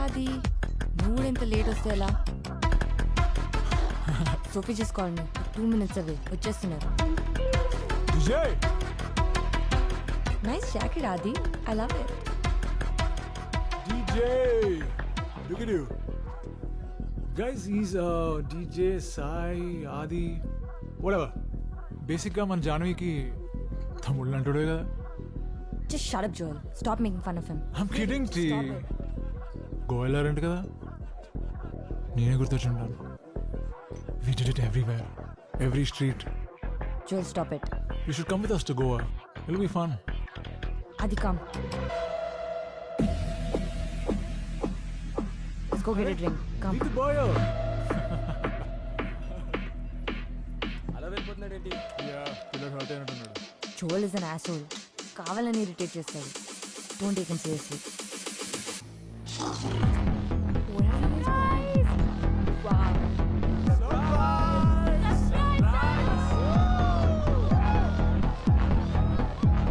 ఆది నువ్వు ఎంత లేట్ వస్తే ఎలా? సోఫీ చేసుకోండి, 2 minutes అవే వచ్చేస్తున్నారు. నైస్ జాకెట్ ఆది, I love it. DJ, look at you. Guys, he's DJ Sai Adi, whatever. Basically, man Janvi తమ్ముళ్ళు అంటాడే కదా. Just shut up, Joel. Stop making fun of him. I'm kidding, T. గోయలారంట కదా, నేనే గుర్తొచ్చుంటాను. We did it everywhere, every street. Joel, stop it. You should come with us to Goa. It'll be fun. Adi, come. Let's go get a drink. Come. Meet the boy. అలా వెళ్ళిపోతున్నాడేంటి? పిల్లడు hurt అయినట్టున్నాడు. Joel is an asshole. కావాలని irritate చేస్తాడు. Don't take him seriously. Wow.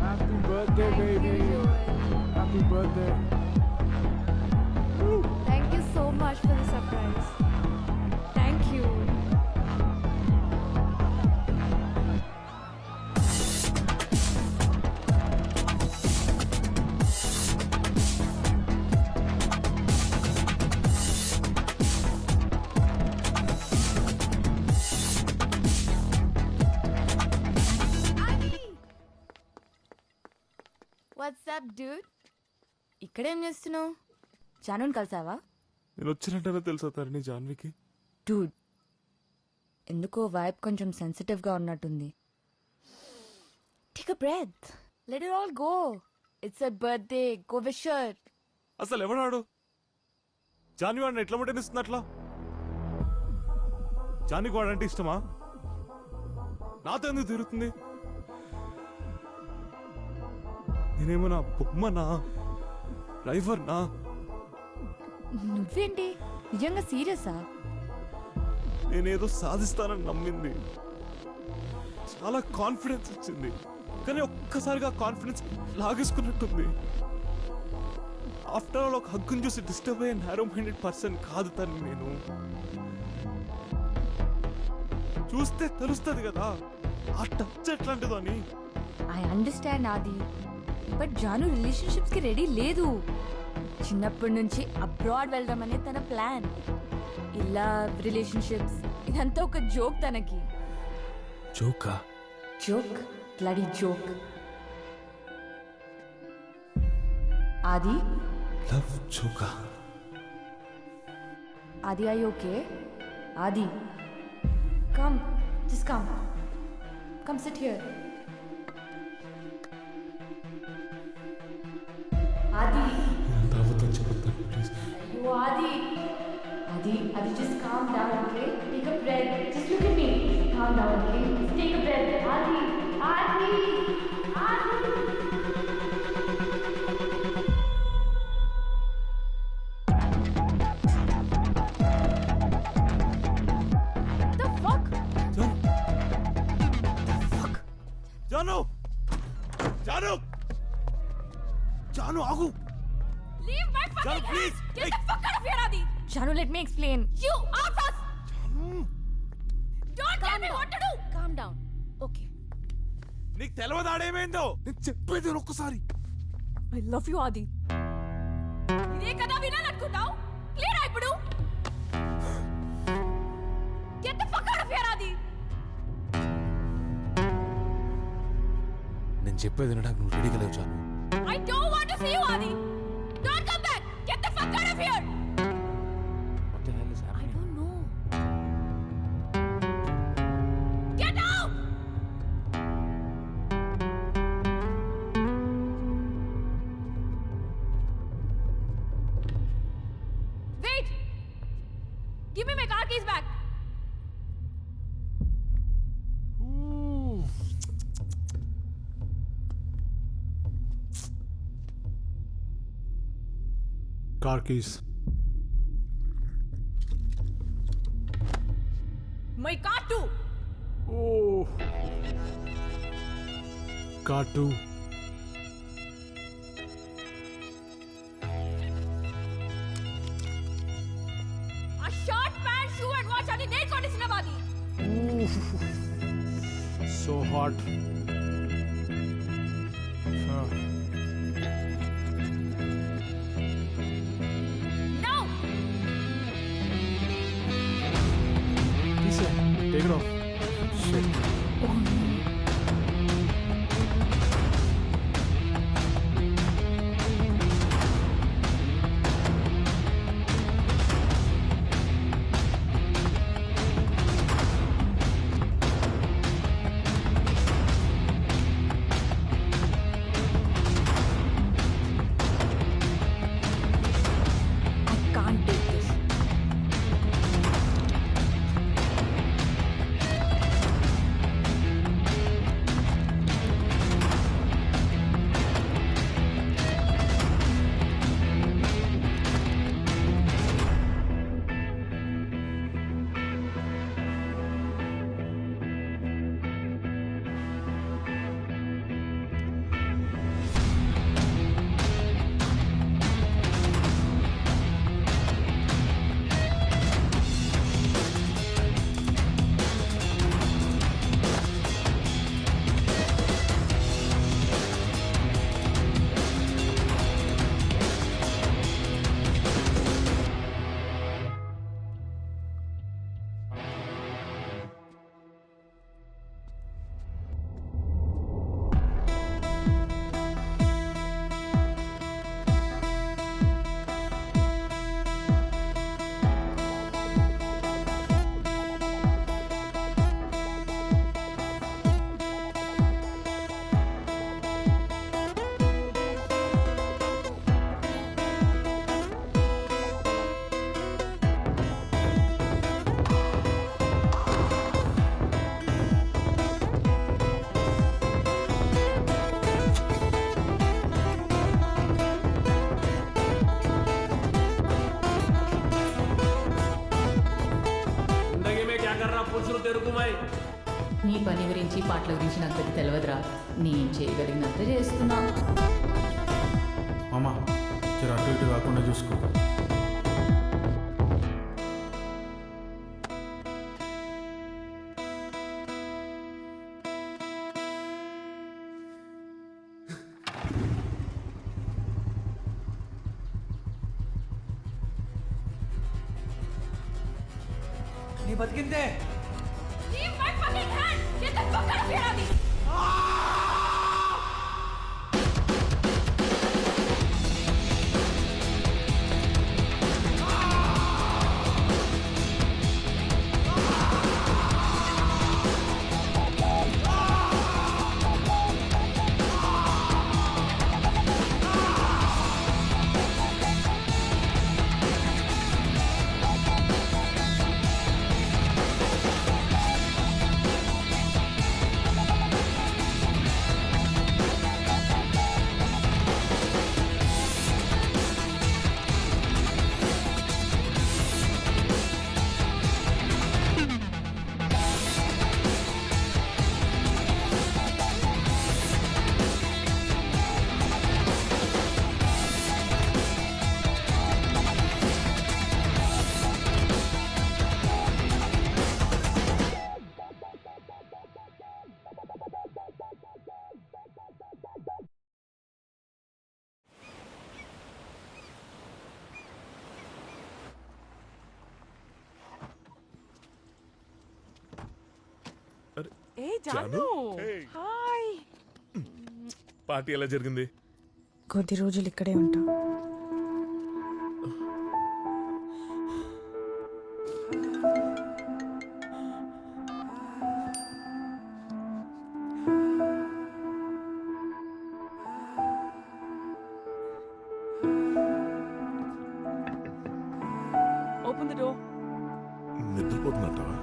Happy birthday, baby. Happy birthday. Thank you so much for the surprise. Thank you. What's up, dude? ఇక్కడేం చేస్తున్నావు? జానుని కలిసావా? నేను వచ్చినట్టనే తెలుసా తరుణి జాన్వికి? డూడ్, ఎందుకో వైబ్ కొంచెం సెన్సిటివ్ గా ఉన్నట్టుంది. Take a breath, let it all go. It's a birthday, go wish her. అసలు ఎవడాడు? జాన్వి వాడిని ఎట్లా ముట్టనిస్తుంది అట్లా? జాన్వికి వాడంటే ఇష్టమా? నాతో ఎందుకు తిరుగుతుంది? నేనేమన్నా బొమ్మనా, డ్రైవర్నా? నువ్వేంటి నిజంగా సీరియసా? నేనేదో సాధిస్తానని నమ్మింది, చాలా కాన్ఫిడెన్స్ ఇచ్చింది, కానీ ఒక్కసారిగా కాన్ఫిడెన్స్ లాగేసుకున్నట్టుంది. ఆఫ్టర్ ఆల్ ఒక హక్కును చూసి డిస్టర్బ్ అయ్యే నారో మైండెడ్ పర్సన్ కాదు తను. నేను చూస్తే తెలుస్తుంది కదా ఆ టచ్ ఎట్లాంటిదో అని. ఐ అండర్స్టాండ్ ఆది, బట్ జాను రిలేషన్షిప్స్ కి రెడీ లేదు. చిన్నప్పటి నుంచి అబ్రాడ్ వెళ్దాం అనే తన ప్లాన్. ఇలా రిలేషన్షిప్స్ ఇదంతా ఒక జోక్ తనకి. జోకా? Joke, bloody joke. Adi, love జోకా? Adi, I okay? Adi, come, just come, come sit here. Adi, అబద్ధం చెప్పొద్దు ప్లీజ్. అయ్యో ఆది, ఆది, ఆది, just calm down, okay? Take a breath. Just look at me. Calm down, okay? Just take a breath. Adi, Adi, Adi. The fuck? Janu! Janu! Janu ఆగు! Leave my Janu, fucking please. hands! Get Hey. the fuck out of here, Adi! Janu, let me explain. You out us! Don't tell me what to do! Calm down. Okay. నీకు తెలవదాడేమైందో నేను చెప్పేది ఒక్కసారి. I love you, Adi. ఇదే కదా వినాలనుకుంటావు? Clear ఇప్పుడు? Get the fuck out of here, Adi! నేను చెప్పేది వినడానికి నువ్వు రెడీగా లేవు Janu. I don't want to see you, Adi! Don't come back! Get the fuck out of here! What the hell is I happening? don't know. Get out! Wait! Give me my car keys back! Car keys. My car too! Oh. Car 2. So hot. Take it off. Shit. I can't take this. నీ పని గురించి పాటల గురించి నాకు పెద్ద తెలియదురా. నేను చేయగలిగినంత చేస్తున్నా. మామ జర అటు ఇటు కాకుండా చూసుకో. నీ బతికిందే. Leave my fucking hand! Get the fuck out of here, Adi! ఏ జాను హాయ్. పార్టీ ఎలా జరిగింది? కొద్ది రోజులు ఇక్కడే ఉంటా. Open the door. నిద్రపోతున్నట్టవా?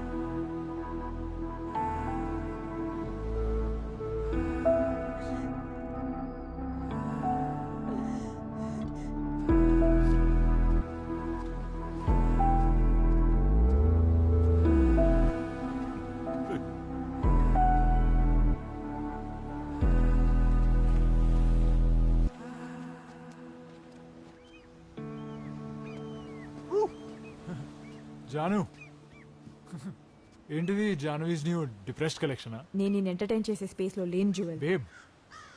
జాను ఏంటిది జాన్వీస్ న్యూ డిప్రెస్డ్ కలెక్షనా? నేను నేను ఎంటర్టైన్ చేసే స్పేస్ లో లేని jewel. Babe,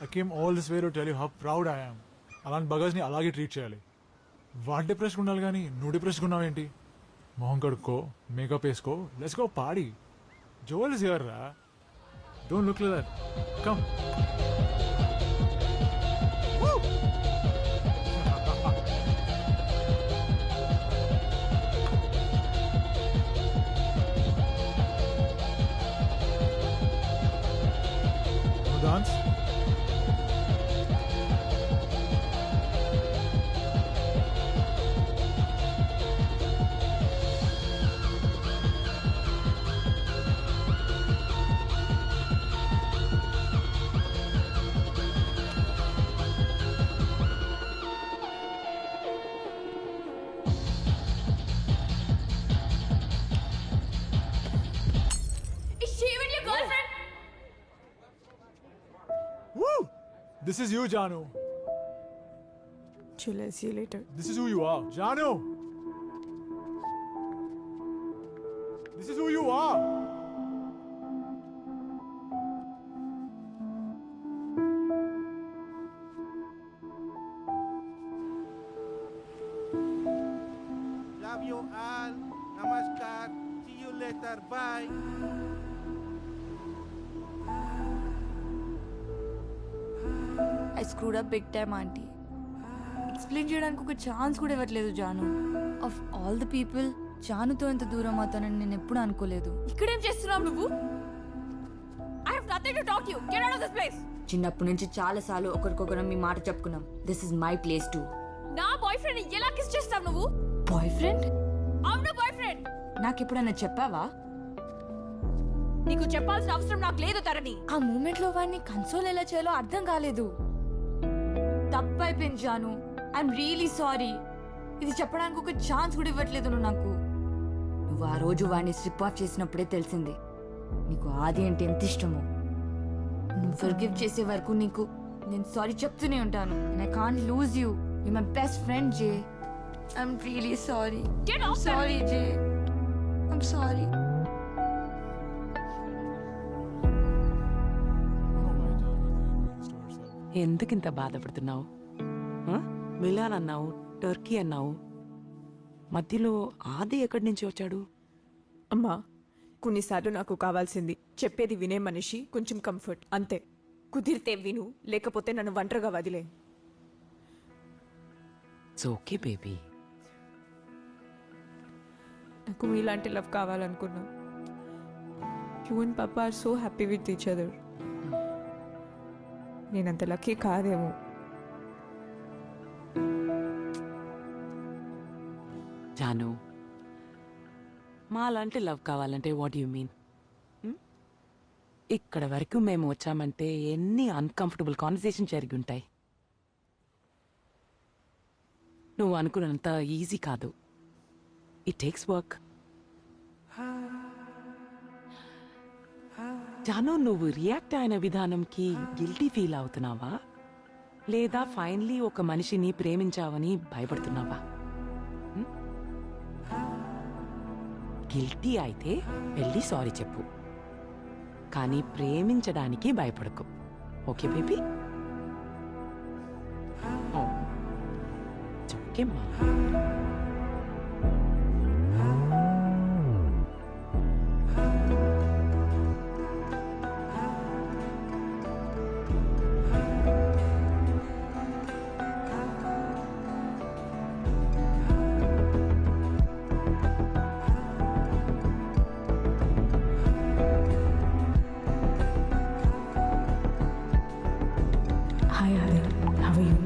I came all this way to tell you how proud I am. అలాంటి బగర్స్ని అలాగే ట్రీట్ చేయాలి. వాడు డిప్రెస్గా ఉండాలి కానీ నువ్వు డిప్రెస్గా ఉన్నావు ఏంటి? మొహం కడుక్కో, మేకప్ వేసుకో, let's go party. Joel is here రా. Don't look like that. Come. Dance. Is she even your girlfriend? This is you, Janu. Chill, I'll see you later. This is who you are. Janu! This is who you are. Love you all. Namaskar. See you later. Bye. I screwed up big time aunty. Explain చేయడానికి ఒక chance కూడా ఇవ్వట్లేదు Janu. Of all the people జానుతో ఎంత దూరం అవుతానని నేను ఎప్పుడు అనుకోలేదు. ఇక్కడేం చేస్తున్నావు నువ్వు? I have nothing to talk to you. Get out of this place. చిన్నప్పటి నుంచి చాలా సార్లు ఒకరికొకరం మీ మాట చెప్పుకున్నాం. This is my place to. నా బాయ్ ఫ్రెండ్ ఎలా కిస్ చేస్తావు నువ్వు? Boy friend? అవును బాయ్ ఫ్రెండ్. నాకెప్పుడన్నా చెప్పావా? నీకు చెప్పాల్సిన అవసరం నాకు లేదు తరణి. ఆ మూమెంట్ లో వాడిని కన్సోల్ ఎలా చేయాలో అర్థం కాలేదు. తప్పైపోయింది జాను. I'm really sorry. ఇది చెప్పడానికి ఒక ఛాన్స్ కూడా ఇవ్వట్లేదు నువ్వు నాకు. నువ్వు ఆ రోజు వాడిని స్ట్రిప్ ఆఫ్ చేసినప్పుడే తెలిసింది నీకు ఆది అంటే ఎంత ఇష్టమో. నువ్వు ఫర్గివ్ చేసే వరకు నీకు నేను సారీ చెప్తూనే ఉంటాను. And I can't lose you. You my best friend J. I'm really sorry. Get off sorry J. I'm sorry. ఎందుకింత బాధపడుతున్నావు? మిలాన్ అన్నావు, టర్కీ అన్నావు, మధ్యలో ఆది ఎక్కడి నుంచి వచ్చాడు? అమ్మా, కొన్నిసార్లు నాకు కావాల్సింది చెప్పేది వినే మనిషి, కొంచెం కంఫర్ట్, అంతే. కుదిరితే విను, లేకపోతే నన్ను ఒంటరిగా వదిలే. It's okay baby. నాకు ఇలాంటి లవ్ కావాలనుకున్నా. యూ అండ్ పాపా are so happy with each other. నేనంత లక్కీ కాదేమో. జాను, మా లాంటి లవ్ కావాలంటే వాట్ యు మీన్? ఇక్కడ వరకు మేము వచ్చామంటే ఎన్ని అన్కంఫర్టబుల్ కాన్వర్సేషన్ జరిగి ఉంటాయి. నువ్వు అనుకున్నంత ఈజీ కాదు. It takes work. జాను, నువ్వు రియాక్ట్ అయిన విధానంకి గిల్టీ ఫీల్ అవుతున్నావా, లేదా ఫైనలీ ఒక మనిషిని ప్రేమించావని భయపడుతున్నావా? గిల్టీ అయితే వెళ్ళి సారీ చెప్పు, కానీ ప్రేమించడానికి భయపడకు. Okay baby? ఓకేమ్మా. Hi Adi, how are you?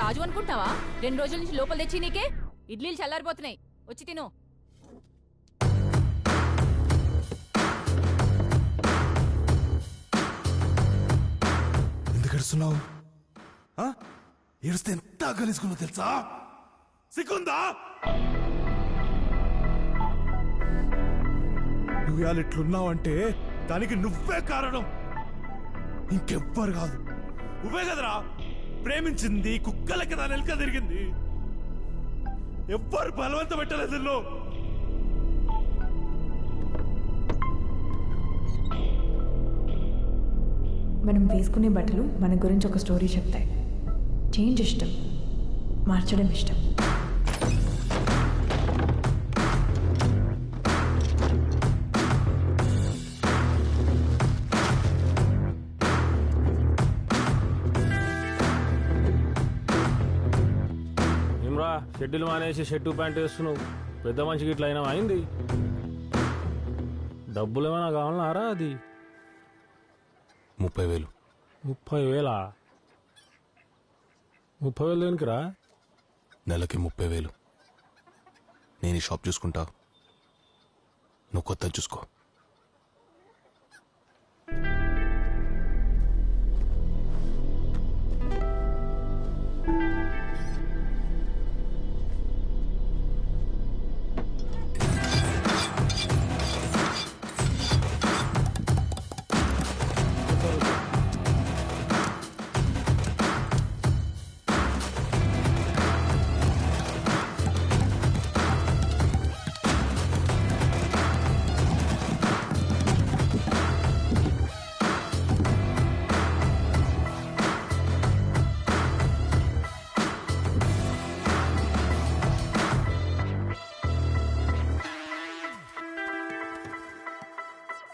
Raju అనుకుంటావా 2 రోజుల నుంచి లోపల తెచ్చి నీకే ఇడ్లీలు చల్లారిపోతున్నాయి వచ్చి తిను. ఎందుకు ఏడుస్తున్నావు? ఏడుస్తే ఎంత గలీసుకున్నావు తెలుసా? సిగ్గుందా? నువ్వు ఇవాళ ఇట్లున్నావంటే దానికి నువ్వే కారణం, ఇంకెవ్వరు కాదు. నువ్వే కదరా ప్రేమించింది, కుక్కలకి నా నెలక తిరిగింది. ఎవ్వరు బలవంత పెట్టలేదు నిన్ను. మనం వేసుకునే బట్టలు మన గురించి ఒక స్టోరీ చెప్తాయి. చేంజ్ ఇష్టం, మార్చడం ఇష్టం. ఏమ్రా షెడ్యూల్ మానేసి షర్టు ప్యాంట్ వేస్తున్నావు, పెద్ద మనిషికి ఇట్లా అయినా అయింది. డబ్బులు ఏమైనా కావాలన్నారా? అది 30,000. 30,000? 30,000 దేనికిరా? నెలకి 30,000. నేను ఈ షాప్ చూసుకుంటా, నువ్వు కొత్త చూసుకో.